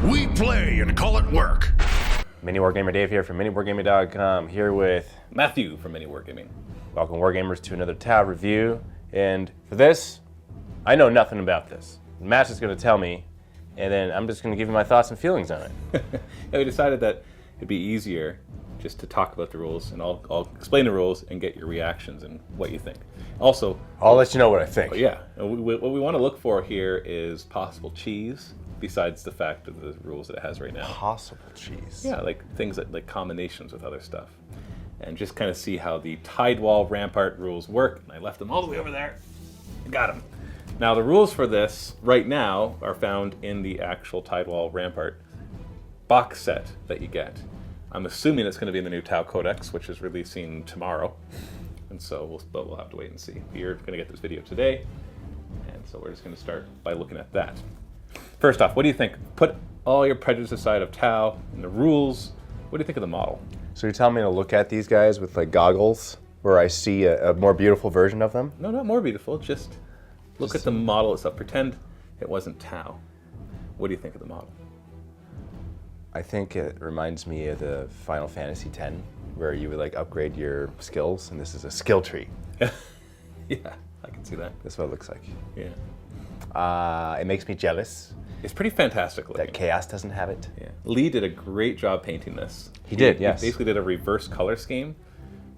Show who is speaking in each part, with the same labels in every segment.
Speaker 1: We play and call it work.
Speaker 2: MiniWarGamer Dave here from MiniWarGaming.com, here with
Speaker 3: Matthew from MiniWarGaming.
Speaker 2: welcome Wargamers to another Tau review. And for this, I know nothing about this. Matt's just going to tell me, and then I'm just going to give you my thoughts and feelings on it.
Speaker 3: Yeah, we decided that it'd be easier just to talk about the rules, and I'll explain the rules and get your reactions and what you think. Also,
Speaker 2: I'll let you know what I think.
Speaker 3: yeah, and what we want to look for here is possible cheese, besides the fact of the rules that it has right now.
Speaker 2: Possible cheese.
Speaker 3: Yeah, like things that like combinations with other stuff, and just kind of see how the Tidewall Rampart rules work. And I left them all the way over there. I got them. Now the rules for this right now are found in the actual Tidewall Rampart box set that you get. I'm assuming it's going to be in the new Tau Codex, which is releasing tomorrow, and so we'll have to wait and see. You're going to get this video today, and so we're just going to start by looking at that. First off, what do you think? Put all your prejudice aside of Tau and the rules. What do you think of the model?
Speaker 2: So you're telling me to look at these guys with like goggles, where I see a more beautiful version of them?
Speaker 3: No, not more beautiful. Just look at the model itself. Pretend it wasn't Tau. What do you think of the model?
Speaker 2: I think it reminds me of the Final Fantasy X, where you would like upgrade your skills, and this is a skill tree.
Speaker 3: Yeah, I can see that.
Speaker 2: That's what it looks like.
Speaker 3: Yeah,
Speaker 2: It makes me jealous
Speaker 3: it's pretty fantastic looking.
Speaker 2: that Chaos doesn't have it.
Speaker 3: Yeah, Lee did a great job painting this.
Speaker 2: He did, yes.
Speaker 3: He basically did a reverse color scheme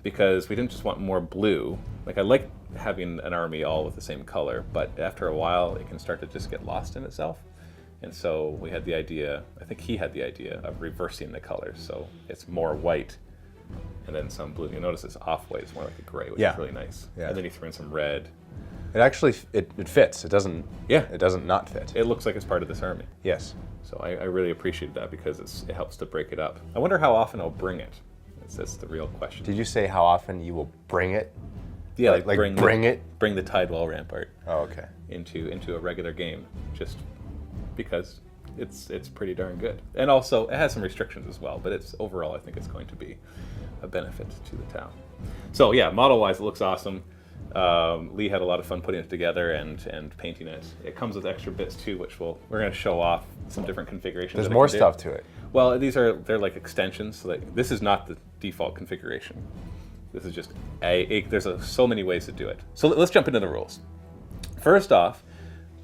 Speaker 3: because we didn't just want more blue. Like I like having an army all with the same color, but after a while it can start to just get lost in itself. And so we had the idea, I think he had the idea of reversing the colors. So it's more white and then some blue. You notice it's off-white, it's more like a gray, which is really nice.
Speaker 2: Yeah.
Speaker 3: And then he threw in some red.
Speaker 2: It actually, it fits. It doesn't, it doesn't not fit.
Speaker 3: It looks like it's part of this army.
Speaker 2: Yes.
Speaker 3: So I really appreciate that because it helps to break it up. I wonder how often I'll bring it. That's the real question.
Speaker 2: Did you say how often you will bring it?
Speaker 3: Yeah,
Speaker 2: like bring it?
Speaker 3: Bring the Tidewall Rampart
Speaker 2: Oh, okay.
Speaker 3: into a regular game, just because it's pretty darn good. And also, it has some restrictions as well, but it's overall, I think it's going to be a benefit to the Tau. So yeah, model-wise, it looks awesome. Lee had a lot of fun putting it together and painting it. It comes with extra bits too, which we're going to show off some different configurations.
Speaker 2: There's more stuff to it.
Speaker 3: Well, they're like extensions. So this is not the default configuration. This is just there's so many ways to do it. So let's jump into the rules. First off,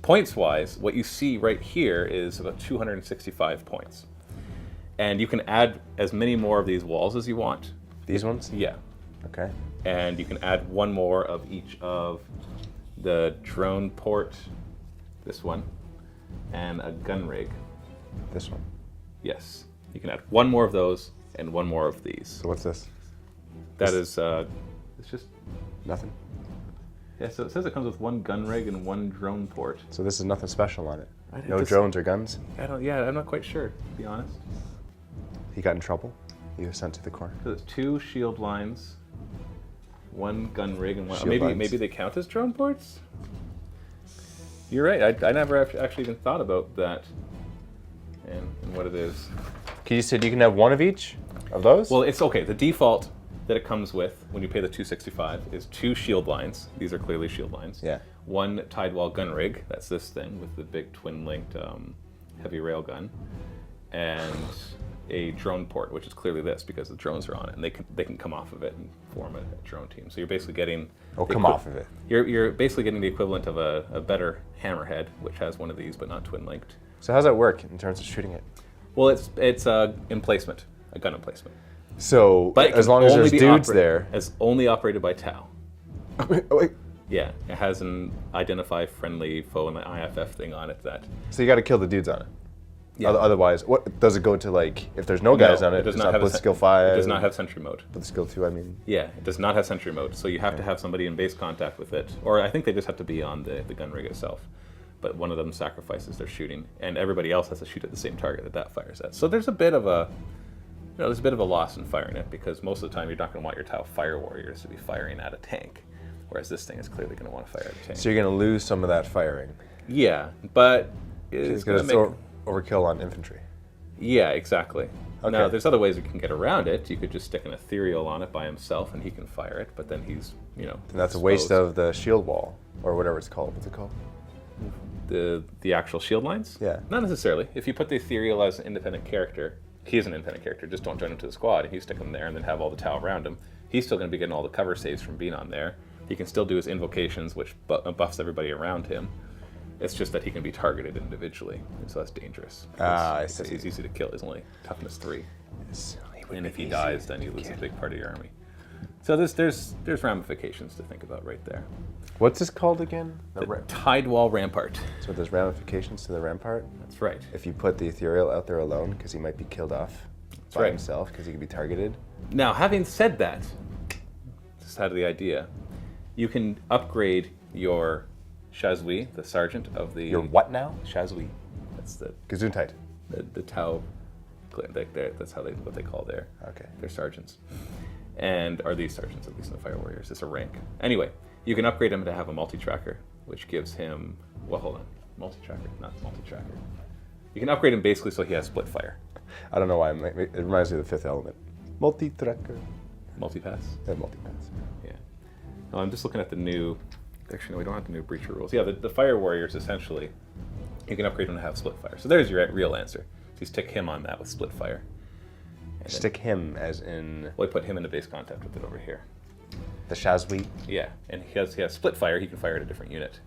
Speaker 3: points-wise, what you see right here is about 265 points. And you can add as many more of these walls as you want.
Speaker 2: These ones?
Speaker 3: Yeah.
Speaker 2: Okay.
Speaker 3: And you can add one more of each of the drone port, this one, and a gun rig.
Speaker 2: This one.
Speaker 3: Yes. You can add one more of those and one more of these.
Speaker 2: So what's this?
Speaker 3: That is, it's just,
Speaker 2: Nothing.
Speaker 3: yeah, so it says it comes with one gun rig and one drone port.
Speaker 2: So this is nothing special on it. No
Speaker 3: just-
Speaker 2: drones or guns?
Speaker 3: I'm not quite sure, to be honest.
Speaker 2: He got in trouble? He was sent to the corner?
Speaker 3: So it's 2 shield lines, 1 gun rig, and one.
Speaker 2: Shield lines.
Speaker 3: Maybe they count as drone ports. You're right. I never actually even thought about that, and what it is.
Speaker 2: You said you can have one of each of those?
Speaker 3: Well, it's okay. The default that it comes with when you pay the 265 is 2 shield lines. These are clearly shield lines.
Speaker 2: Yeah.
Speaker 3: 1 Tidewall gun rig. That's this thing with the big twin-linked heavy rail gun, and a drone port, which is clearly this because the drones are on it, and they can come off of it and form a drone team. So you're basically getting
Speaker 2: come off of it.
Speaker 3: You're basically getting the equivalent of a better hammerhead, which has one of these but not twin-linked.
Speaker 2: So how's that work in terms of shooting it?
Speaker 3: Well, it's emplacement, a gun emplacement.
Speaker 2: So
Speaker 3: But it
Speaker 2: as
Speaker 3: can
Speaker 2: long as
Speaker 3: only
Speaker 2: there's
Speaker 3: be
Speaker 2: dudes
Speaker 3: operated-
Speaker 2: there.
Speaker 3: It's only operated by Tau.
Speaker 2: Wait.
Speaker 3: Yeah, it has an identify friendly foe and the IFF thing on it that.
Speaker 2: So you got to kill the dudes on it.
Speaker 3: Yeah.
Speaker 2: Otherwise, what does it go to like? If there's no guys on it,
Speaker 3: does not have
Speaker 2: with skill 5.
Speaker 3: It does not have sentry mode.
Speaker 2: With skill 2, I mean.
Speaker 3: Yeah, it does not have sentry mode, so you have to have somebody in base contact with it, or I think they just have to be on the gun rig itself. But one of them sacrifices their shooting, and everybody else has to shoot at the same target that fires at. So there's a bit of a, there's a bit of a loss in firing it because most of the time you're not going to want your Tau fire warriors to be firing at a tank, whereas this thing is clearly going to want to fire at a tank.
Speaker 2: So you're going to lose some of that firing.
Speaker 3: Yeah, but
Speaker 2: It's going to overkill on infantry.
Speaker 3: Yeah, exactly.
Speaker 2: Okay.
Speaker 3: Now, there's other ways you can get around it. You could just stick an ethereal on it by himself, and he can fire it. But then he's,
Speaker 2: And that's a waste of the shield wall, or whatever it's called. What's it called?
Speaker 3: The actual shield lines?
Speaker 2: Yeah.
Speaker 3: Not necessarily. If you put the ethereal as an independent character, he is an independent character, just don't join him to the squad, and you stick him there and then have all the Tau around him, he's still going to be getting all the cover saves from being on there. He can still do his invocations, which buffs everybody around him. It's just that he can be targeted individually, and so that's dangerous.
Speaker 2: I
Speaker 3: Because
Speaker 2: see.
Speaker 3: he's easy to kill. He's only toughness 3.
Speaker 2: Yes, he would
Speaker 3: And
Speaker 2: be
Speaker 3: if he
Speaker 2: easy
Speaker 3: dies, then you lose a big part of your army. So there's ramifications to think about right there.
Speaker 2: What's this called again?
Speaker 3: The Tidewall Rampart.
Speaker 2: So there's ramifications to the rampart?
Speaker 3: That's right.
Speaker 2: If you put the ethereal out there alone, because he might be killed off by
Speaker 3: right.
Speaker 2: himself, because he can be targeted.
Speaker 3: Now, having said that, just out of the idea, you can upgrade your Shazui, the sergeant of the...
Speaker 2: Your what now?
Speaker 3: Shazui. That's the
Speaker 2: Gesundheit.
Speaker 3: Tau... That's what they call their
Speaker 2: Okay.
Speaker 3: sergeants. And are these sergeants, at least in the Fire Warriors? It's a rank. Anyway, you can upgrade him to have a multi-tracker, which gives him... Well, hold on. Multi-tracker, not multi-tracker. You can upgrade him basically so he has split fire.
Speaker 2: I don't know why. It reminds me of the Fifth Element. Multi-tracker.
Speaker 3: Multi-pass?
Speaker 2: Yeah, multi-pass.
Speaker 3: Yeah. No, I'm just looking at the new... Actually, no, we don't have the new Breacher rules. Yeah, the Fire Warriors, essentially, you can upgrade him to have split fire. So there's your real answer. So you stick him on that with split fire. And
Speaker 2: Stick him as in
Speaker 3: Well, we put him into base contact with it over here.
Speaker 2: the Shazui.
Speaker 3: Yeah, and he has split fire. He can fire at a different unit.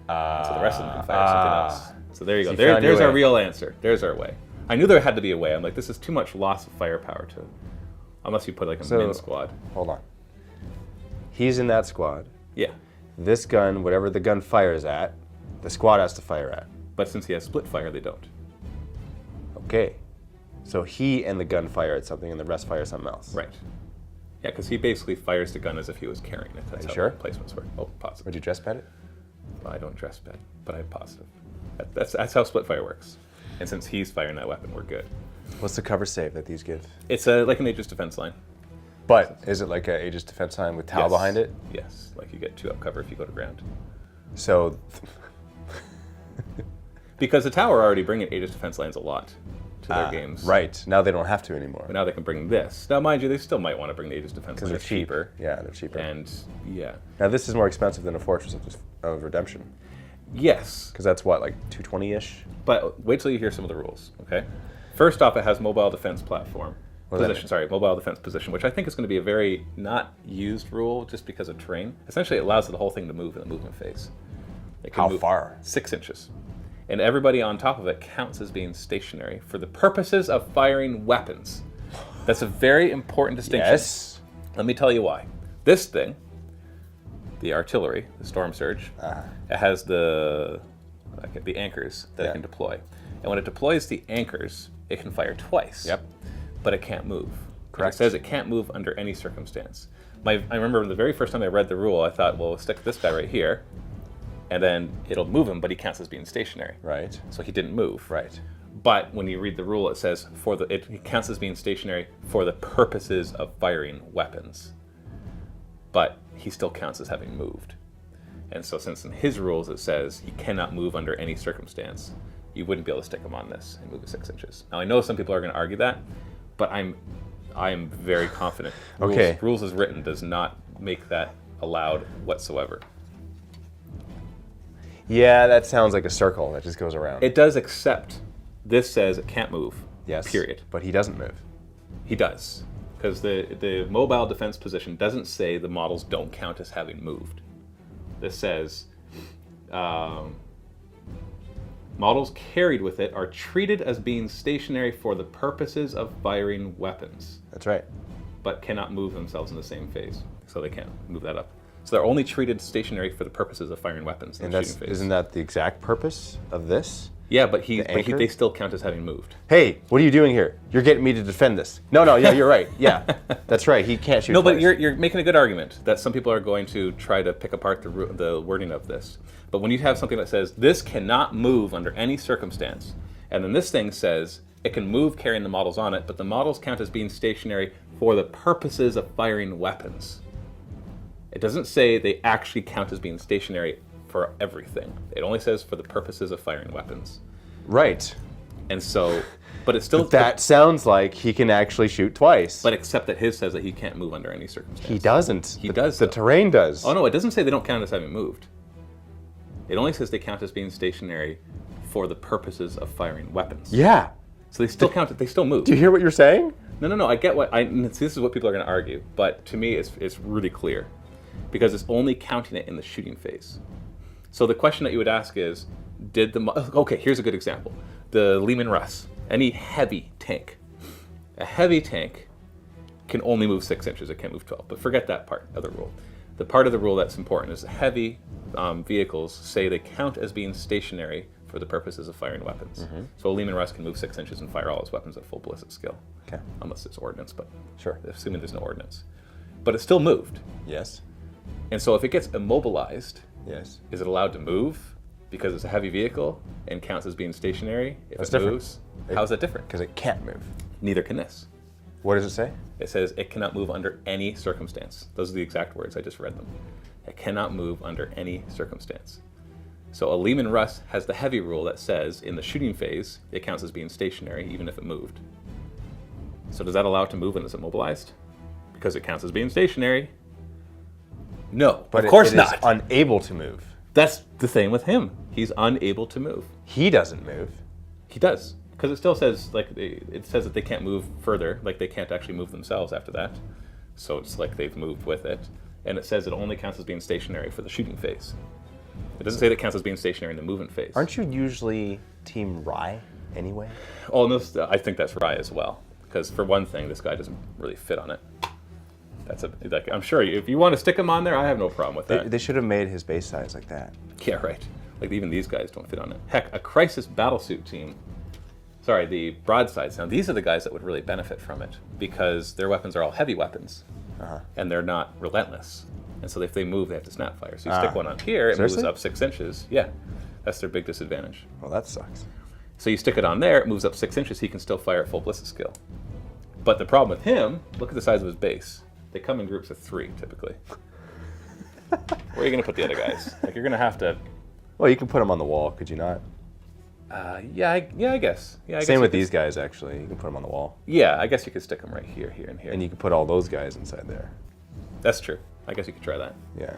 Speaker 3: So the rest of them can fire something else. So there you go.
Speaker 2: So you found
Speaker 3: There's
Speaker 2: your
Speaker 3: our
Speaker 2: way.
Speaker 3: real answer. There's our way. I knew there had to be a way. I'm like, this is too much loss of firepower to... Unless you put like a
Speaker 2: So-
Speaker 3: min squad.
Speaker 2: Hold on. He's in that squad.
Speaker 3: Yeah.
Speaker 2: This gun, whatever the gun fires at, the squad has to fire at.
Speaker 3: But since he has split fire, they don't.
Speaker 2: Okay. So he and the gun fire at something and the rest fire something else.
Speaker 3: Right. Yeah, because he basically fires the gun as if he was carrying it. That's
Speaker 2: you
Speaker 3: how
Speaker 2: sure?
Speaker 3: the placements work. Oh, positive.
Speaker 2: Would you dress bet it?
Speaker 3: Well, I don't dress bed, but I'm positive. That's how split fire works. And since he's firing that weapon, we're good.
Speaker 2: What's the cover save that these give?
Speaker 3: It's like an Aegis defense line.
Speaker 2: But is it like a Aegis defense line with Tau
Speaker 3: Yes.
Speaker 2: behind it?
Speaker 3: Yes, like you get 2 up cover if you go to ground.
Speaker 2: So
Speaker 3: Because the Tower are already bringing Aegis defense lines a lot to their games.
Speaker 2: right. Now they don't have to anymore.
Speaker 3: But now they can bring this. Now, mind you, they still might want to bring the Aegis defense
Speaker 2: Because
Speaker 3: line.
Speaker 2: they're
Speaker 3: It's
Speaker 2: cheaper. Yeah, they're cheaper.
Speaker 3: And yeah.
Speaker 2: Now this is more expensive than a Fortress of Redemption.
Speaker 3: Yes,
Speaker 2: Because that's what, like 220-ish?
Speaker 3: but wait till you hear some of the rules, okay? First off, it has mobile defense platform.
Speaker 2: What does that
Speaker 3: Position, sorry, mobile defense position, which I think is going to be a very not used rule just because of terrain. Essentially, it allows the whole thing to move in the movement phase. It can
Speaker 2: How
Speaker 3: move
Speaker 2: far?
Speaker 3: 6 inches. And everybody on top of it counts as being stationary for the purposes of firing weapons. That's a very important distinction.
Speaker 2: Yes.
Speaker 3: Let me tell you why. This thing, the artillery, the storm surge, it has the anchors that
Speaker 2: Yeah.
Speaker 3: it can deploy. And when it deploys the anchors, it can fire twice.
Speaker 2: Yep.
Speaker 3: But it can't move.
Speaker 2: Correct.
Speaker 3: It says it can't move under any circumstance. I remember the very first time I read the rule, I thought, well, we'll stick this guy right here, and then it'll move him, but he counts as being stationary.
Speaker 2: Right.
Speaker 3: So he didn't move.
Speaker 2: Right.
Speaker 3: But when you read the rule, it says it counts as being stationary for the purposes of firing weapons. But he still counts as having moved. And so since in his rules it says he cannot move under any circumstance, you wouldn't be able to stick him on this and move it 6 inches. Now I know some people are going to argue that, but I'm very confident.
Speaker 2: Okay.
Speaker 3: Rules as written does not make that allowed whatsoever.
Speaker 2: Yeah, that sounds like a circle that just goes around.
Speaker 3: It does, except this says it can't move.
Speaker 2: Yes.
Speaker 3: Period.
Speaker 2: But he doesn't move.
Speaker 3: He does. Because the mobile defense position doesn't say the models don't count as having moved. This says models carried with it are treated as being stationary for the purposes of firing weapons,
Speaker 2: That's right.
Speaker 3: but cannot move themselves in the same phase. So they can't move that up. So they're only treated stationary for the purposes of firing weapons in
Speaker 2: And
Speaker 3: the
Speaker 2: that's
Speaker 3: shooting phase.
Speaker 2: isn't that the exact purpose of this?
Speaker 3: Yeah, but
Speaker 2: anchor?
Speaker 3: they still count as having moved.
Speaker 2: Hey, what are you doing here? You're getting me to defend this. No, yeah, you're right. Yeah, that's right. He can't shoot.
Speaker 3: No, but
Speaker 2: twice.
Speaker 3: you're making a good argument that some people are going to try to pick apart the wording of this. But when you have something that says this cannot move under any circumstance, and then this thing says it can move carrying the models on it, but the models count as being stationary for the purposes of firing weapons. It doesn't say they actually count as being stationary for everything. It only says for the purposes of firing weapons.
Speaker 2: Right.
Speaker 3: And so, but it's still
Speaker 2: That sounds like he can actually shoot twice.
Speaker 3: But except that his says that he can't move under any circumstance.
Speaker 2: he doesn't.
Speaker 3: He does,
Speaker 2: The
Speaker 3: though.
Speaker 2: terrain does.
Speaker 3: Oh no, it doesn't say they don't count as having moved. It only says they count as being stationary for the purposes of firing weapons.
Speaker 2: Yeah.
Speaker 3: So they still count. They still move.
Speaker 2: Do you hear what you're saying?
Speaker 3: No. I get what this is what people are going to argue, but to me, it's really clear because it's only counting it in the shooting phase. So the question that you would ask is, okay, here's a good example. The Lehman Russ, any heavy tank. A heavy tank can only move 6 inches. It can't move 12. But forget that part of the rule. The part of the rule that's important is the heavy vehicles say they count as being stationary for the purposes of firing weapons. So a Lehman Russ can move 6 inches and fire all his weapons at full ballistic skill.
Speaker 2: Okay.
Speaker 3: Unless it's ordnance, but
Speaker 2: Sure.
Speaker 3: assuming there's no ordnance. But it still moved.
Speaker 2: Yes.
Speaker 3: And so if it gets immobilized,
Speaker 2: Yes.
Speaker 3: is it allowed to move because it's a heavy vehicle and counts as being stationary if
Speaker 2: That's
Speaker 3: it
Speaker 2: different.
Speaker 3: moves? How's that different?
Speaker 2: Because it can't move.
Speaker 3: Neither can this.
Speaker 2: What does it say?
Speaker 3: It says it cannot move under any circumstance. Those are the exact words. I just read them. It cannot move under any circumstance. So a Lehman Russ has the heavy rule that says in the shooting phase, it counts as being stationary even if it moved. So does that allow it to move when it's immobilized? Because it counts as being stationary? No,
Speaker 2: But
Speaker 3: of course
Speaker 2: it
Speaker 3: not.
Speaker 2: is unable to move.
Speaker 3: That's the same with him. He's unable to move.
Speaker 2: He doesn't move.
Speaker 3: He does, because it still says it says that they can't move further, like they can't actually move themselves after that. So it's like they've moved with it, and it says it only counts as being stationary for the shooting phase. It doesn't say that it counts as being stationary in the movement phase.
Speaker 2: Aren't you usually Team Rye anyway?
Speaker 3: Oh, no, I think that's right as well, because for one thing, this guy doesn't really fit on it. I'm sure if you want to stick him on there, I have no problem with that.
Speaker 2: They should have made his base size like that.
Speaker 3: Yeah, right. Like even these guys don't fit on it. Heck, a crisis battlesuit team. Sorry, the broadsides. Now these are the guys that would really benefit from it because their weapons are all heavy weapons, and they're not relentless. And so if they move, they have to snap fire. So you stick one on here, it moves
Speaker 2: Seriously?
Speaker 3: up 6 inches. Yeah, that's their big disadvantage.
Speaker 2: Well, that sucks.
Speaker 3: So you stick it on there, it moves up 6 inches. He can still fire at full ballistic skill. But the problem with him, look at the size of his base. They come in groups of 3 typically. Where are you going to put the other guys? Like you're going to have to.
Speaker 2: Well, you can put them on the wall, could you not?
Speaker 3: Yeah, I guess. Yeah, I guess
Speaker 2: Same
Speaker 3: you
Speaker 2: with
Speaker 3: could-
Speaker 2: these guys, actually. You can put them on the wall.
Speaker 3: Yeah, I guess you could stick them right here, here, and here.
Speaker 2: And you can put all those guys inside there.
Speaker 3: That's true. I guess you could try that.
Speaker 2: Yeah.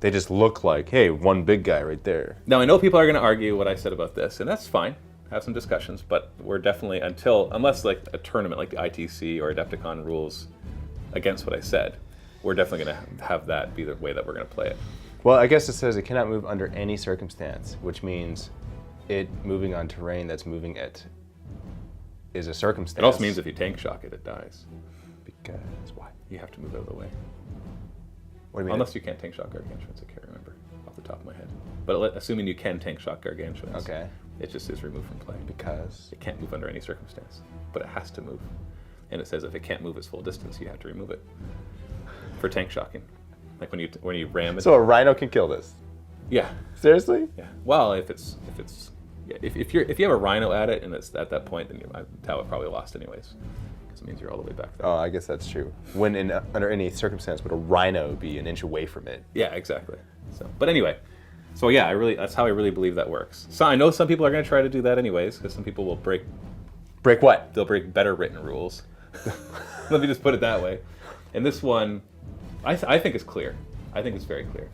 Speaker 2: They just look like, hey, one big guy right there.
Speaker 3: Now I know people are going to argue what I said about this, and that's fine. Have some discussions, but we're definitely unless like a tournament like the ITC or Adepticon rules against what I said, we're definitely going to have that be the way that we're going to play it.
Speaker 2: Well, I guess it says it cannot move under any circumstance, which means it moving on terrain that's moving at is a circumstance.
Speaker 3: It also means if you tank shock it, it dies.
Speaker 2: Because why?
Speaker 3: You have to move out of the way.
Speaker 2: What do you mean?
Speaker 3: Unless you can't tank shock gargantuans, I can't remember off the top of my head. But assuming you can tank shock gargantuans,
Speaker 2: Okay.
Speaker 3: it just is removed from play.
Speaker 2: Because
Speaker 3: It can't move under any circumstance, but it has to move. And it says if it can't move its full distance, you have to remove it for tank shocking. Like when you ram it.
Speaker 2: so a rhino can kill this.
Speaker 3: Yeah,
Speaker 2: Seriously?
Speaker 3: yeah. Well, if you have a rhino at it and it's at that point, then Tau would probably lost anyways, because it means you're all the way back there.
Speaker 2: Oh, I guess that's true. When under any circumstance would a rhino be an inch away from it?
Speaker 3: Yeah, exactly. So, but anyway, so yeah, that's how I really believe that works. So I know some people are going to try to do that anyways, because some people will break
Speaker 2: What?
Speaker 3: they'll break better written rules. Let me just put it that way. And this one, I think is clear. I think it's very clear.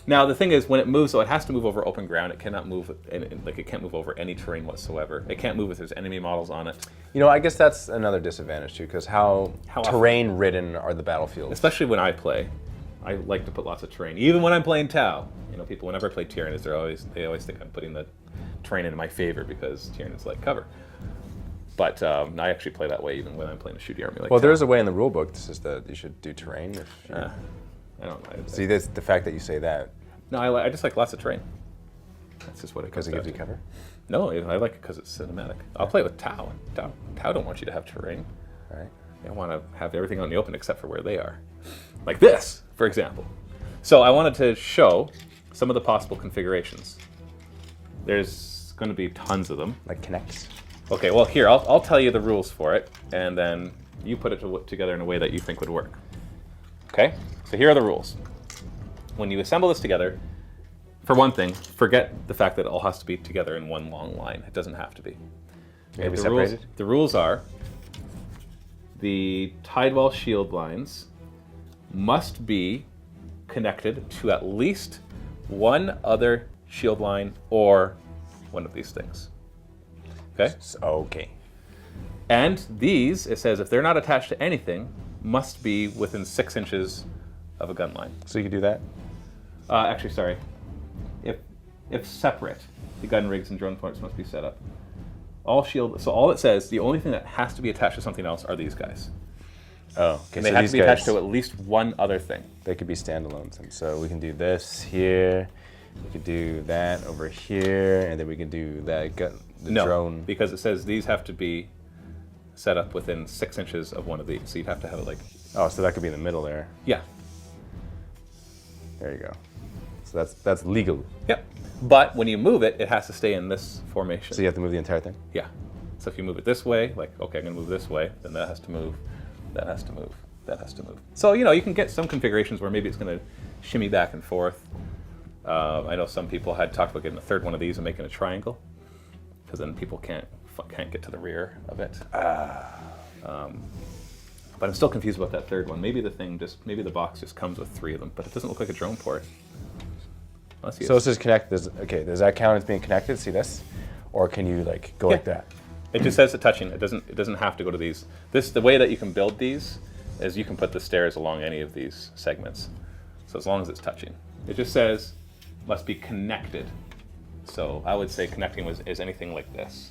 Speaker 3: Now the thing is, when it moves, so it has to move over open ground. It cannot move, it can't move over any terrain whatsoever. It can't move if there's enemy models on it.
Speaker 2: You know, I guess that's another disadvantage too, because how
Speaker 3: often?
Speaker 2: terrain-ridden are the battlefields?
Speaker 3: Especially when I play, I like to put lots of terrain. Even when I'm playing Tau, people, whenever I play Tyrannus, they always think I'm putting the terrain in my favor because Tyrannus like cover. But I actually play that way even when I'm playing a shooty army like
Speaker 2: Well,
Speaker 3: Tau.
Speaker 2: there's a way in the rule book that says that you should do terrain.
Speaker 3: I don't.
Speaker 2: See, that's the fact that you say that
Speaker 3: No, I just like lots of terrain. That's just what it
Speaker 2: because
Speaker 3: comes
Speaker 2: it gives you
Speaker 3: down to.
Speaker 2: cover.
Speaker 3: No, I like it because it's cinematic. I'll play with Tau. Tau don't want you to have terrain.
Speaker 2: All right.
Speaker 3: They want to have everything out in the open except for where they are. Like this, for example. So I wanted to show some of the possible configurations. There's going to be tons of them.
Speaker 2: Like connects.
Speaker 3: Okay, well here, I'll tell you the rules for it, and then you put it together in a way that you think would work. Okay, so here are the rules. When you assemble this together, for one thing, forget the fact that it all has to be together in one long line. It doesn't have to be.
Speaker 2: Maybe
Speaker 3: The
Speaker 2: separated.
Speaker 3: the rules are the Tidewall shield lines must be connected to at least one other shield line or one of these things. Okay?
Speaker 2: Okay.
Speaker 3: And these, it says, if they're not attached to anything, must be within 6 inches of a gun line.
Speaker 2: So you can do that?
Speaker 3: Actually, sorry. If separate, the gun rigs and drone ports must be set up. So all it says, the only thing that has to be attached to something else are these guys.
Speaker 2: Oh, okay.
Speaker 3: And they
Speaker 2: so
Speaker 3: have
Speaker 2: these
Speaker 3: to be attached
Speaker 2: guys,
Speaker 3: to at least one other thing.
Speaker 2: they could be standalones. And so we can do this here. We could do that over here, and then we can do that. The drone.
Speaker 3: Because it says these have to be set up within 6 inches of one of these. So you'd have to have it like,
Speaker 2: Oh, so that could be in the middle there.
Speaker 3: yeah.
Speaker 2: There you go. So that's legal.
Speaker 3: Yep. But when you move it, it has to stay in this formation.
Speaker 2: So you have to move the entire thing?
Speaker 3: Yeah. So if you move it this way, like, okay, I'm going to move this way, then that has to move, that has to move, that has to move. So, you can get some configurations where maybe it's going to shimmy back and forth. I know some people had talked about getting a third one of these and making a triangle, because then people can't get to the rear of it. But I'm still confused about that third one. Maybe the box just comes with 3 of them, but it doesn't look like a drone port.
Speaker 2: So it says connect. Does that count as being connected? See this? Or can you go like that?
Speaker 3: It just says the touching. It doesn't have to go to these. The way that you can build these is you can put the stairs along any of these segments. So as long as it's touching. It just says must be connected. So I would say connecting is anything like this.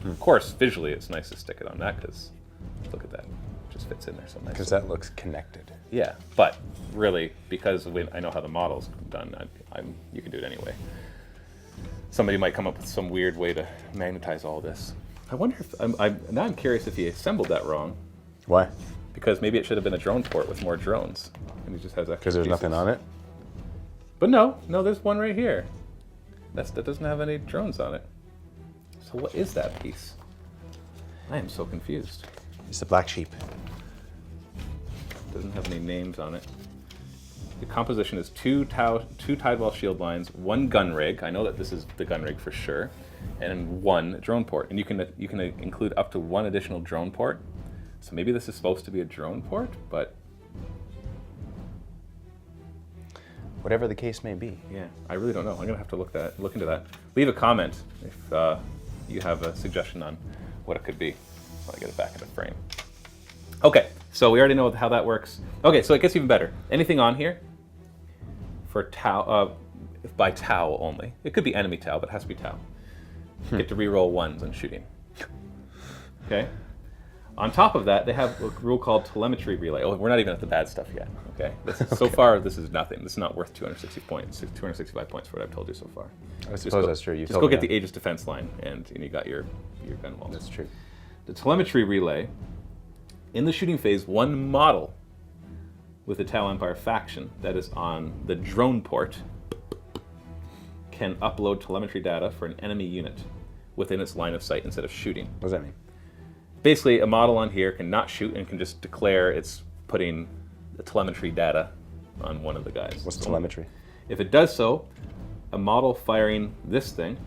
Speaker 3: Of course, visually it's nice to stick it on that because look at that. It just fits in there so nicely.
Speaker 2: Because that looks connected.
Speaker 3: Yeah, but really, because I know how the model's done, you can do it anyway. Somebody might come up with some weird way to magnetize all this. I wonder if now I'm curious if he assembled that wrong.
Speaker 2: Why?
Speaker 3: Because maybe it should have been a drone port with more drones, and he just has extra.
Speaker 2: Because there's nothing on it.
Speaker 3: But no, there's one right here. That doesn't have any drones on it. So what is that piece? I am so confused.
Speaker 2: It's the black sheep.
Speaker 3: Doesn't have any names on it. The composition is two Tidewall shield lines, 1 gun rig. I know that this is the gun rig for sure, and 1 drone port. And you can include up to 1 additional drone port. So maybe this is supposed to be a drone port, but
Speaker 2: Whatever the case may be.
Speaker 3: yeah, I really don't know. I'm gonna have to look into that. Leave a comment if you have a suggestion on what it could be. I want to get it back into frame. Okay, so we already know how that works. Okay, so it gets even better. Anything on here for Tau, by Tau only. It could be enemy Tau, but it has to be Tau. Get to reroll 1s on shooting. Okay. On top of that, they have a rule called telemetry relay. Oh, we're not even at the bad stuff yet. Okay. So far, this is nothing. This is not worth 265 points for what I've told you so far.
Speaker 2: I suppose that's true.
Speaker 3: Just go get the Aegis defense line, and you got your gun wall.
Speaker 2: That's true.
Speaker 3: The telemetry relay. In the shooting phase, 1 model with the Tau Empire faction that is on the drone port can upload telemetry data for an enemy unit within its line of sight instead of shooting.
Speaker 2: What does that mean?
Speaker 3: Basically, a model on here can not shoot and can just declare it's putting the telemetry data on one of the guys.
Speaker 2: What's telemetry?
Speaker 3: If it does so, a model firing this thing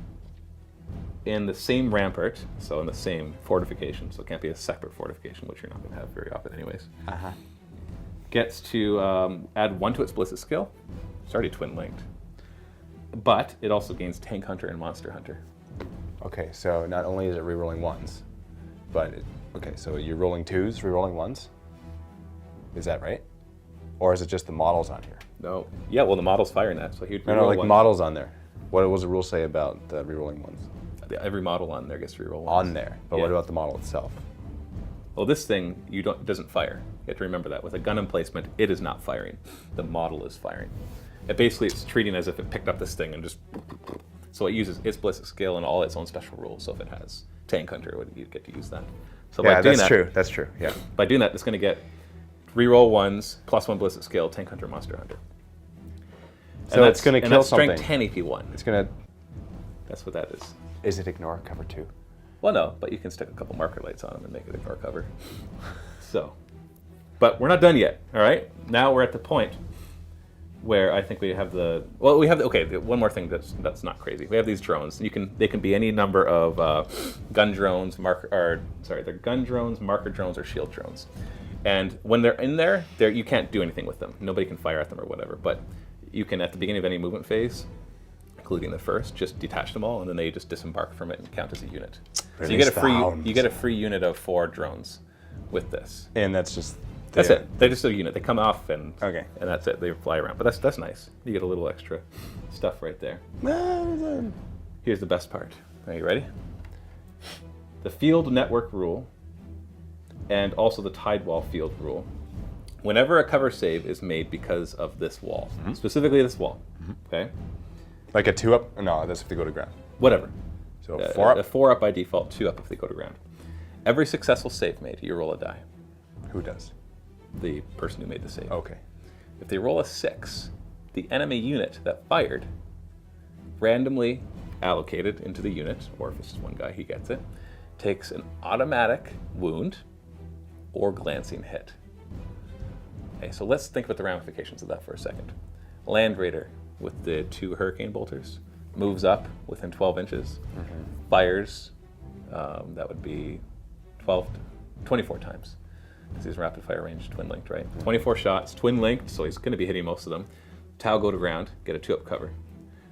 Speaker 3: in the same rampart, so in the same fortification, so it can't be a separate fortification, which you're not going to have very often anyways, gets to add 1 to its ballistic skill. It's already twin-linked. But it also gains Tank Hunter and Monster Hunter.
Speaker 2: Okay, so not only is it rerolling 1s, but okay, so you're rolling 2s, rerolling 1s? Is that right? Or is it just the models on here?
Speaker 3: No. Yeah, well, the model's firing that, so he'd
Speaker 2: No, like
Speaker 3: one.
Speaker 2: models on there. What does the rule say about the rerolling 1s?
Speaker 3: Every model on there gets to reroll 1.
Speaker 2: On there, but
Speaker 3: Yeah.
Speaker 2: what about the model itself?
Speaker 3: Well, this thing it doesn't fire. You have to remember that. With a gun emplacement, it is not firing. The model is firing. It's treating as if it picked up this thing and just. So it uses its ballistic skill and all its own special rules. So if it has Tank Hunter, you get to use that. So
Speaker 2: Yeah,
Speaker 3: by doing
Speaker 2: that's
Speaker 3: that,
Speaker 2: true. That's true. Yeah.
Speaker 3: By doing that, it's going to get reroll 1s plus 1 ballistic skill, Tank Hunter, Monster Hunter.
Speaker 2: So it's going to kill something.
Speaker 3: Strength 10 AP1.
Speaker 2: It's going to.
Speaker 3: That's what that is.
Speaker 2: Is it ignore cover 2?
Speaker 3: Well, no, but you can stick a couple marker lights on them and make it ignore cover. So, but we're not done yet. All right. Now we're at the point where I think we have one more thing that's not crazy. We have these drones. They can be any number of gun drones, they're gun drones, marker drones, or shield drones. And when they're in there, you can't do anything with them. Nobody can fire at them or whatever. But you can, at the beginning of any movement phase, including the first, just detach them all, and then they just disembark from it and count as a unit. So you get a free unit of 4 drones with this.
Speaker 2: And that's just...
Speaker 3: That's it. They're just a unit. They come off and
Speaker 2: Okay.
Speaker 3: and that's it. They fly around. But that's nice. You get a little extra stuff right there. Here's the best part. Are you ready? The field network rule and also the Tidewall field rule. Whenever a cover save is made because of this wall, specifically this wall, okay?
Speaker 2: Like a 2-up? No, that's if they go to ground.
Speaker 3: Whatever.
Speaker 2: So 4 up?
Speaker 3: A 4 up by default, 2 up if they go to ground. Every successful save made, you roll a die.
Speaker 2: Who does?
Speaker 3: The person who made the save.
Speaker 2: Okay.
Speaker 3: If they roll a 6, the enemy unit that fired, randomly allocated into the unit, or if it's just one guy, he gets it, takes an automatic wound or glancing hit. Okay, so let's think about the ramifications of that for a second. Land Raider with the 2 hurricane bolters moves up within 12 inches, fires, that would be 24 times. Because he's rapid fire range, twin linked, right? 24 shots, twin linked, so he's going to be hitting most of them. Tau go to ground, get a 2-up cover.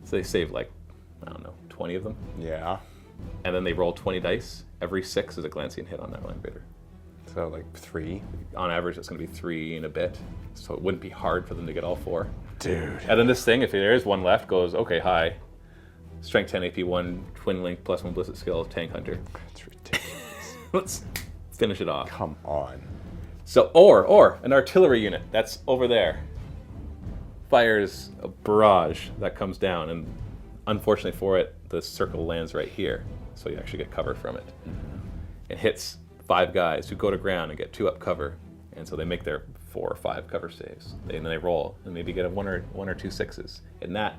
Speaker 3: So they save like, I don't know, 20 of them.
Speaker 2: Yeah.
Speaker 3: And then they roll 20 dice. Every 6 is a glancing hit on that Land Raider.
Speaker 2: So like 3?
Speaker 3: On average, it's going to be 3 and a bit. So it wouldn't be hard for them to get all 4.
Speaker 2: Dude.
Speaker 3: And then this thing, if there is one left, goes, okay, high. Strength 10, AP 1, twin link, +1 ballistic skill, tank hunter.
Speaker 2: That's ridiculous.
Speaker 3: Let's finish it off.
Speaker 2: Come on.
Speaker 3: So, or an artillery unit that's over there fires a barrage that comes down, and unfortunately for it, the circle lands right here, so you actually get cover from it. It hits 5 guys who go to ground and get 2-up cover, and so they make their 4 or 5 cover saves. And then they roll and maybe get a 1 or 2 6s, and that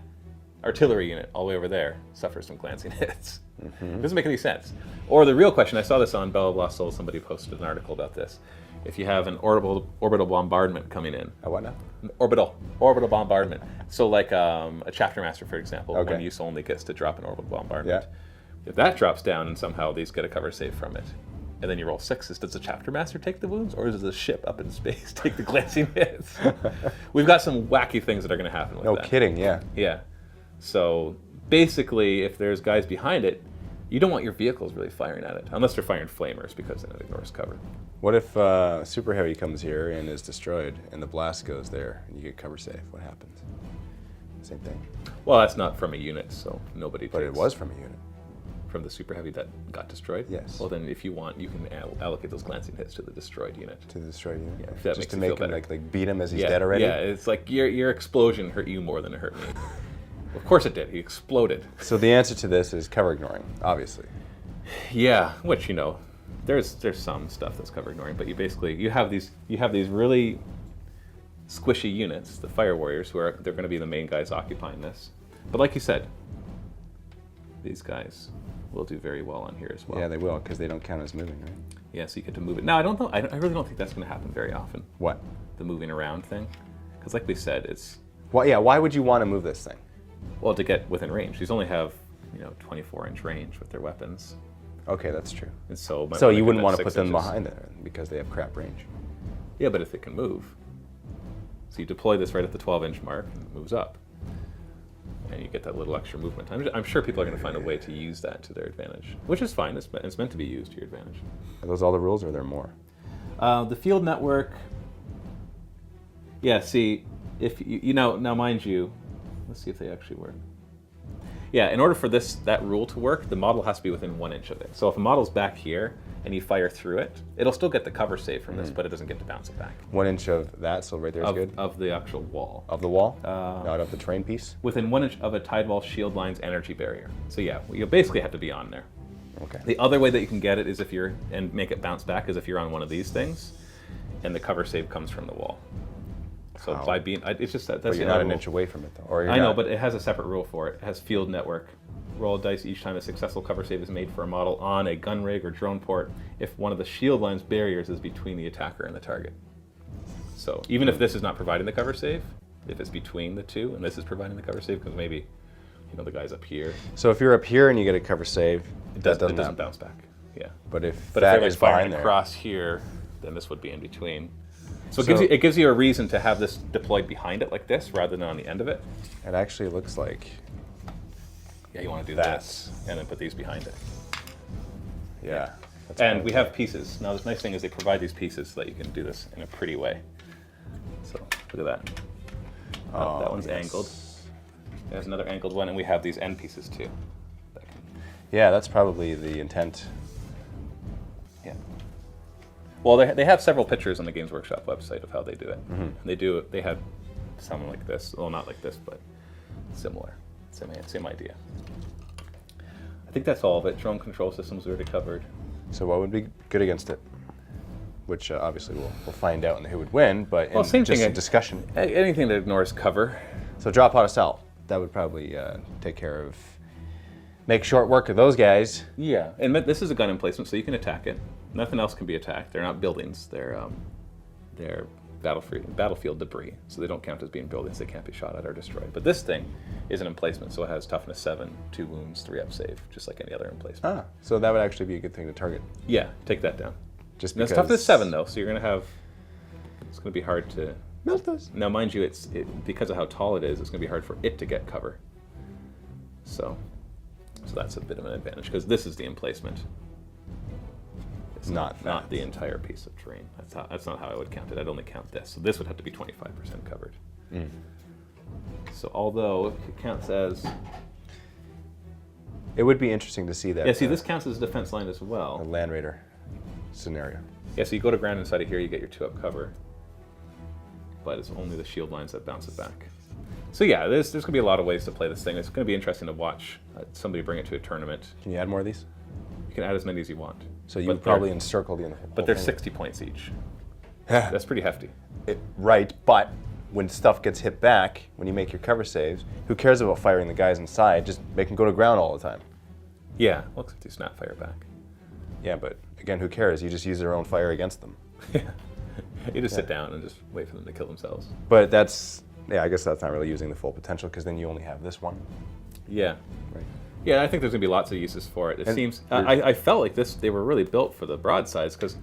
Speaker 3: artillery unit all the way over there suffers some glancing hits. It doesn't make any sense. Or the real question, I saw this on Bell of Lost Souls, somebody posted an article about this. If you have an orbital bombardment coming in.
Speaker 2: A what now?
Speaker 3: An orbital bombardment. So like a chapter master, for example,
Speaker 2: Okay.
Speaker 3: one use only gets to drop an orbital bombardment.
Speaker 2: Yeah.
Speaker 3: If that drops down and somehow these get a cover save from it, and then you roll 6s, does the chapter master take the wounds, or does the ship up in space take the glancing hits? We've got some wacky things that are going to happen with
Speaker 2: No
Speaker 3: that.
Speaker 2: kidding, yeah.
Speaker 3: Yeah. So basically, if there's guys behind it, you don't want your vehicles really firing at it, unless they're firing flamers, because then it ignores cover.
Speaker 2: What if Super Heavy comes here and is destroyed, and the blast goes there, and you get cover safe? What happens? Same thing.
Speaker 3: Well, that's not from a unit, so nobody
Speaker 2: But
Speaker 3: takes
Speaker 2: it was from a unit.
Speaker 3: from the Super Heavy that got destroyed?
Speaker 2: Yes.
Speaker 3: Well, then if you want, you can allocate those glancing hits to the destroyed unit.
Speaker 2: To the destroyed unit?
Speaker 3: Yeah, if that
Speaker 2: Just
Speaker 3: makes
Speaker 2: to
Speaker 3: you
Speaker 2: make
Speaker 3: feel
Speaker 2: him
Speaker 3: better.
Speaker 2: like beat him as he's dead already?
Speaker 3: Yeah, it's like your explosion hurt you more than it hurt me. Of course it did. He exploded.
Speaker 2: So the answer to this is cover ignoring, obviously.
Speaker 3: Yeah, which there's some stuff that's cover ignoring, but you have these really squishy units, the Fire Warriors, they're going to be the main guys occupying this. But like you said, these guys will do very well on here as well.
Speaker 2: Yeah, they will, because they don't count as moving, right?
Speaker 3: Yeah, so you get to move it. Now, I don't know. I really don't think that's going to happen very often.
Speaker 2: What?
Speaker 3: The moving around thing, because like we said, it's
Speaker 2: Well, yeah, why would you want to move this thing?
Speaker 3: well to get within range. These only have 24-inch range with their weapons,
Speaker 2: Okay, that's true.
Speaker 3: and so
Speaker 2: So you wouldn't
Speaker 3: want
Speaker 2: want to put them behind there, because they have crap range.
Speaker 3: Yeah, but if it can move, so you deploy this right at the 12-inch mark, and it moves up, and you get that little extra movement. I'm sure people are going to find a way to use that to their advantage, which is fine. It's meant to be used to your advantage.
Speaker 2: Are those all the rules, or are there more?
Speaker 3: The field network. Yeah. See, if now, mind you, let's see if they actually work. Yeah, in order for that rule to work, the model has to be within 1 inch of it. So if a model's back here and you fire through it, it'll still get the cover save from this, but it doesn't get to bounce it back.
Speaker 2: 1 inch of that, so right there is good?
Speaker 3: Of the actual wall.
Speaker 2: Of the wall? Not of the terrain piece?
Speaker 3: Within 1 inch of a Tidewall shield line's energy barrier. So yeah, you basically have to be on there.
Speaker 2: Okay.
Speaker 3: The other way that you can get it is and make it bounce back is if you're on one of these things, and the cover save comes from the wall. So
Speaker 2: How?
Speaker 3: by being, it's just that.
Speaker 2: But
Speaker 3: That's
Speaker 2: you're
Speaker 3: the
Speaker 2: not
Speaker 3: other
Speaker 2: an
Speaker 3: rule.
Speaker 2: inch away from it, though. Or you're
Speaker 3: I know,
Speaker 2: not.
Speaker 3: but it has a separate rule for it. It has field network. Roll a dice each time a successful cover save is made for a model on a gun rig or drone port if one of the shield line's barriers is between the attacker and the target. So even if this is not providing the cover save, if it's between the two and this is providing the cover save, because maybe the guy's up here,
Speaker 2: So if you're up here and you get a cover save,
Speaker 3: it
Speaker 2: that
Speaker 3: doesn't
Speaker 2: happen.
Speaker 3: bounce back. Yeah.
Speaker 2: But if
Speaker 3: But
Speaker 2: that
Speaker 3: if
Speaker 2: is
Speaker 3: they're firing
Speaker 2: fine there,
Speaker 3: across here, then this would be in between. So it gives you a reason to have this deployed behind it like this rather than on the end of it.
Speaker 2: It actually looks like.
Speaker 3: Yeah, you want to do
Speaker 2: That.
Speaker 3: this and then put these behind it.
Speaker 2: Yeah. That's
Speaker 3: And
Speaker 2: kind
Speaker 3: we
Speaker 2: of
Speaker 3: have pieces. Now, the nice thing is they provide these pieces so that you can do this in a pretty way. So look at that.
Speaker 2: Oh,
Speaker 3: that one's
Speaker 2: yes.
Speaker 3: angled. There's another angled one, and we have these end pieces too.
Speaker 2: Yeah, that's probably the intent.
Speaker 3: Yeah. Well, they have several pictures on the Games Workshop website of how they do it. And they had something like this. Well, not like this, but similar. Same idea. I think that's all of it. Drone control systems we already covered.
Speaker 2: So what would be good against it? Which obviously we'll find out in who would win, but
Speaker 3: Well, same
Speaker 2: just
Speaker 3: thing.
Speaker 2: a discussion.
Speaker 3: Anything that ignores cover.
Speaker 2: So drop out of cell. That would probably take care of, make short work of those guys.
Speaker 3: Yeah, and this is a gun emplacement, so you can attack it. Nothing else can be attacked. They're not buildings. They're battlefield debris, so they don't count as being buildings. They can't be shot at or destroyed. But this thing is an emplacement, so it has toughness 7, 2 wounds, 3 up save, just like any other emplacement.
Speaker 2: Ah, so that would actually be a good thing to target.
Speaker 3: Yeah, take that down.
Speaker 2: Just
Speaker 3: Now,
Speaker 2: because.
Speaker 3: it's toughness 7 though, so you're gonna have. It's gonna be hard to.
Speaker 2: Melt those.
Speaker 3: Now, mind you, because of how tall it is, it's gonna be hard for it to get cover. So that's a bit of an advantage because this is the emplacement. It's
Speaker 2: Not
Speaker 3: the entire piece of terrain. That's not how I would count it. I'd only count this. So this would have to be 25% covered. So although it counts as
Speaker 2: It would be interesting to see that.
Speaker 3: yeah, see this counts as a defense line as
Speaker 2: a
Speaker 3: well.
Speaker 2: Land Raider scenario.
Speaker 3: Yeah, so you go to ground inside of here, you get your 2 up cover, but it's only the shield lines that bounce it back. So yeah, there's going to be a lot of ways to play this thing. It's going to be interesting to watch somebody bring it to a tournament.
Speaker 2: Can you add more of these?
Speaker 3: You can add as many as you want.
Speaker 2: So you
Speaker 3: But
Speaker 2: would probably
Speaker 3: they're-
Speaker 2: encircle the.
Speaker 3: But they're 60 points each. That's pretty hefty.
Speaker 2: Right, but when stuff gets hit back, when you make your cover saves, who cares about firing the guys inside? Just make them go to ground all the time.
Speaker 3: Yeah, well, except you snap fire back.
Speaker 2: Yeah, but again, who cares? You just use their own fire against them.
Speaker 3: You just sit down and just wait for them to kill themselves.
Speaker 2: But that's, yeah, I guess that's not really using the full potential because then you only have this one.
Speaker 3: Yeah.
Speaker 2: Right.
Speaker 3: Yeah, I think there's going to be lots of uses for it. It
Speaker 2: And
Speaker 3: seems...
Speaker 2: you're-
Speaker 3: I felt like they were really built for the broadsides because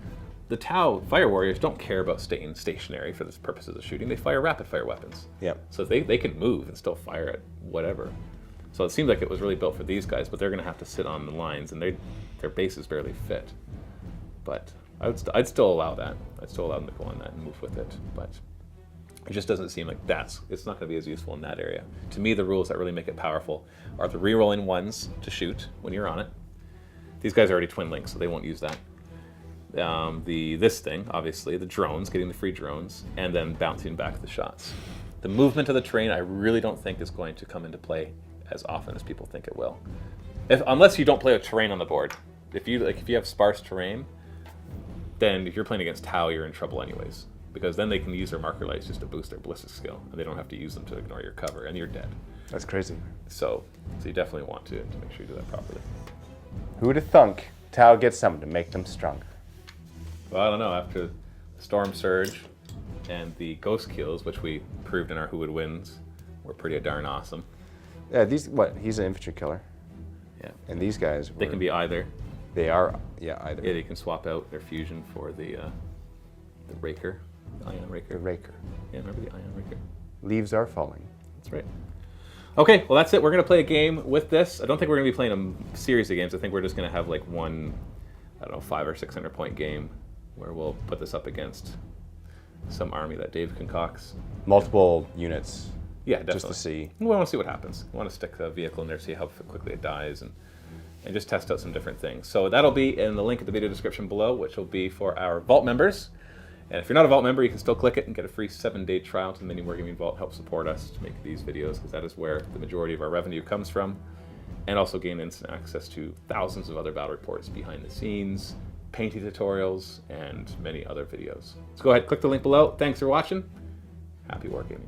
Speaker 3: the Tau Fire Warriors don't care about staying stationary for the purposes of shooting. They fire rapid fire weapons.
Speaker 2: Yeah.
Speaker 3: So they can move and still fire at whatever. So it seemed like it was really built for these guys, but they're going to have to sit on the lines, and their bases barely fit. But I'd still allow that. I'd still allow them to go on that and move with it. But it just doesn't seem like it's not going to be as useful in that area. To me, the rules that really make it powerful are the re-rolling ones to shoot when you're on it. These guys are already twin links, so they won't use that. This thing, obviously, the drones, getting the free drones, and then bouncing back the shots. The movement of the terrain, I really don't think is going to come into play as often as people think it will. Unless you don't play with terrain on the board. If you have sparse terrain, then if you're playing against Tau, you're in trouble anyways. Because then they can use their marker lights just to boost their ballistic skill, and they don't have to use them to ignore your cover, and you're dead.
Speaker 2: That's crazy.
Speaker 3: So you definitely want to make sure you do that properly.
Speaker 2: Who would have thunk Tau gets something to make them stronger?
Speaker 3: Well, I don't know. After the Storm Surge and the Ghost Kills, which we proved in our Who Would Wins, were pretty darn awesome.
Speaker 2: Yeah, he's an infantry killer.
Speaker 3: Yeah.
Speaker 2: And these guys
Speaker 3: They can be either.
Speaker 2: They are, yeah, either.
Speaker 3: Yeah, they can swap out their fusion for the Raker, the Ion Raker.
Speaker 2: The Raker.
Speaker 3: Yeah, remember the Ion Raker?
Speaker 2: Leaves are falling.
Speaker 3: That's right. Okay, well that's it. We're going to play a game with this. I don't think we're going to be playing a series of games. I think we're just going to have like one, 500 or 600 point game where we'll put this up against some army that Dave concocts.
Speaker 2: Multiple units.
Speaker 3: Yeah, definitely.
Speaker 2: Just to see.
Speaker 3: We want to see what happens. We want to stick a vehicle in there, see how quickly it dies, and just test out some different things. So that'll be in the link in the video description below, which will be for our Vault members. And if you're not a Vault member, you can still click it and get a free 7-day trial to the MiniWarGaming Vault. Help support us to make these videos, because that is where the majority of our revenue comes from. And also gain instant access to thousands of other battle reports, behind the scenes, painting tutorials, and many other videos. So go ahead, click the link below. Thanks for watching. Happy wargaming.